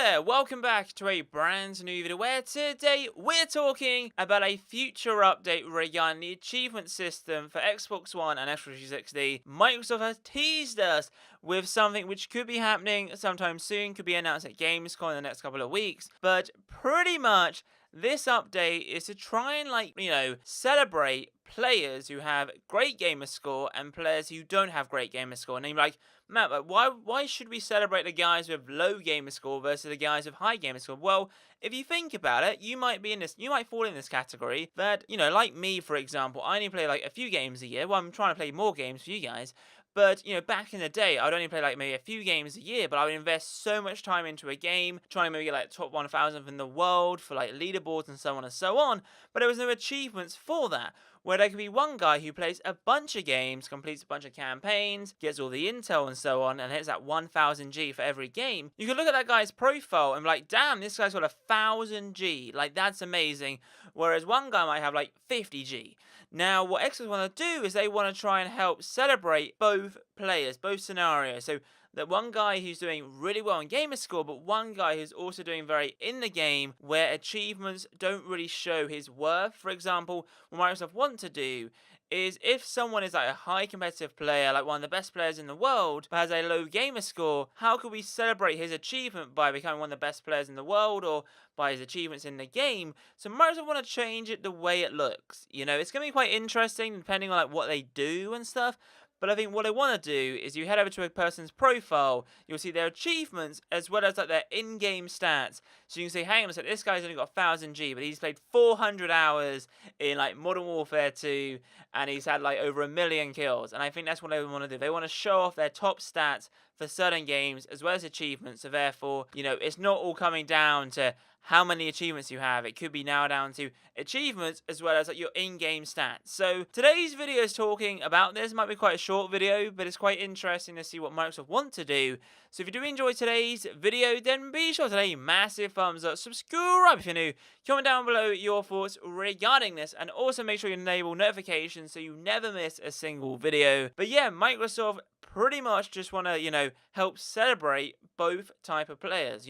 there, welcome back to a brand new video where today we're talking about a future update regarding the achievement system for Xbox One and Xbox 360. Microsoft has teased us with something which could be happening sometime soon, could be announced at Gamescom in the next couple of weeks, but pretty much this update is to try and celebrate players who have great gamer score and players who don't have great gamer score. And you're like, Matt, but why should we celebrate the guys with low gamer score versus the guys with high gamer score? Well, if you think about it, you might fall in this category that, like me, for example, I only play like a few games a year. Well, I'm trying to play more games for you guys. But, back in the day, I'd only play like maybe a few games a year, but I would invest so much time into a game, trying to maybe get like top 1,000 in the world for like leaderboards and so on and so on. But there was no achievements for that. Where there could be one guy who plays a bunch of games, completes a bunch of campaigns, gets all the intel and so on, and hits that 1000 G for every game. You can look at that guy's profile and be like, damn, this guy's got 1000 G. Like, that's amazing. Whereas one guy might have like 50 G. Now, what Xbox want to do is they want to try and help celebrate both players, both scenarios. So that one guy who's doing really well in gamer score, but one guy who's also doing very in the game where achievements don't really show his worth. For example, what Microsoft want to do is if someone is like a high competitive player, like one of the best players in the world, but has a low gamer score, how could we celebrate his achievement by becoming one of the best players in the world or by his achievements in the game? So Microsoft want to change it the way it looks. It's going to be quite interesting depending on like what they do and stuff. But I think what I want to do is you head over to a person's profile, you'll see their achievements as well as like their in-game stats. So you can say, hang on a sec, this guy's only got 1000 G, but he's played 400 hours in like Modern Warfare 2, and he's had like over 1 million kills. And I think that's what they want to do. They want to show off their top stats for certain games as well as achievements. So therefore, it's not all coming down to how many achievements you have. It could be now down to achievements as well as like your in-game stats. So today's video is talking about this. It might be quite a short video, but it's quite interesting to see what Microsoft want to do. So if you do enjoy today's video, then be sure to leave a massive thumbs up, subscribe if you're new, comment down below your thoughts regarding this, and also make sure you enable notifications so you never miss a single video. But yeah, Microsoft pretty much just want to, help celebrate both type of players.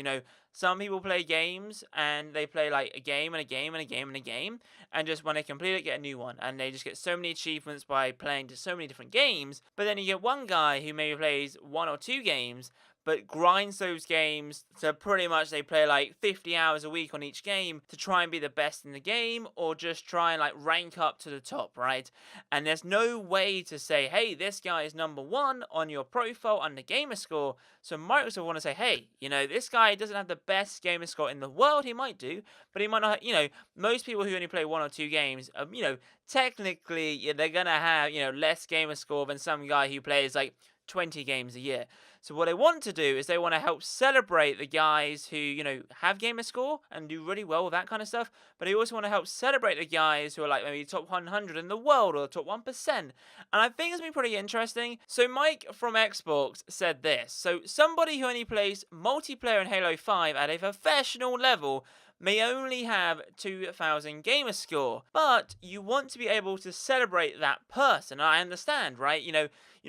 Some people play games and they play like a game and a game and a game and a game, and just when they complete it, get a new one, and they just get so many achievements by playing to so many different games. But then you get one guy who maybe plays 1 or 2 games, but grinds those games so pretty much they play like 50 hours a week on each game to try and be the best in the game, or just try and like rank up to the top, right? And there's no way to say, hey, this guy is number 1 on your profile on the gamer score. So Microsoft want to say, hey, this guy doesn't have the best gamer score in the world. He might do, but he might not. Most people who only play 1 or 2 games, technically they're gonna have less gamer score than some guy who plays like 20 games a year. So what they want to do is they want to help celebrate the guys who, have gamer score and do really well with that kind of stuff. But they also want to help celebrate the guys who are like maybe top 100 in the world or the top 1%. And I think it's been pretty interesting. So Mike from Xbox said this. So somebody who only plays multiplayer in Halo 5 at a professional level may only have 2000 gamer score, but you want to be able to celebrate that person. I understand, right? You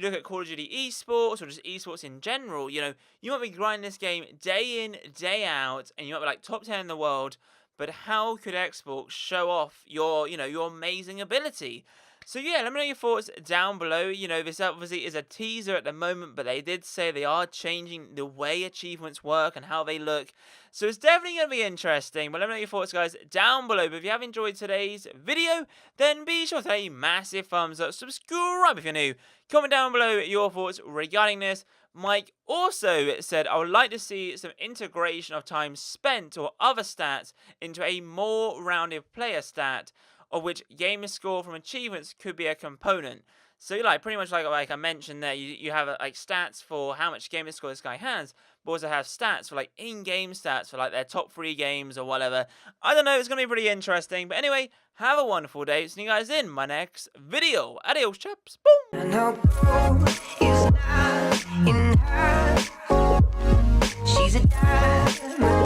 look at Call of Duty esports or just esports in general, you might be grinding this game day in, day out, and you might be like top 10 in the world, but how could Xbox show off your amazing ability? So yeah, let me know your thoughts down below. This obviously is a teaser at the moment, but they did say they are changing the way achievements work and how they look. So it's definitely going to be interesting, but let me know your thoughts, guys, down below. But if you have enjoyed today's video, then be sure to leave a massive thumbs up, subscribe if you're new, comment down below your thoughts regarding this. Mike also said, I would like to see some integration of time spent or other stats into a more rounded player stat, of which gamer score from achievements could be a component. So pretty much like I mentioned there, you have like stats for how much gamer score this guy has, but also have stats for like in-game stats for like their top 3 games or whatever. I don't know, it's going to be pretty interesting. But anyway, have a wonderful day. See you guys in my next video. Adios, chaps. Boom! She's a diamond.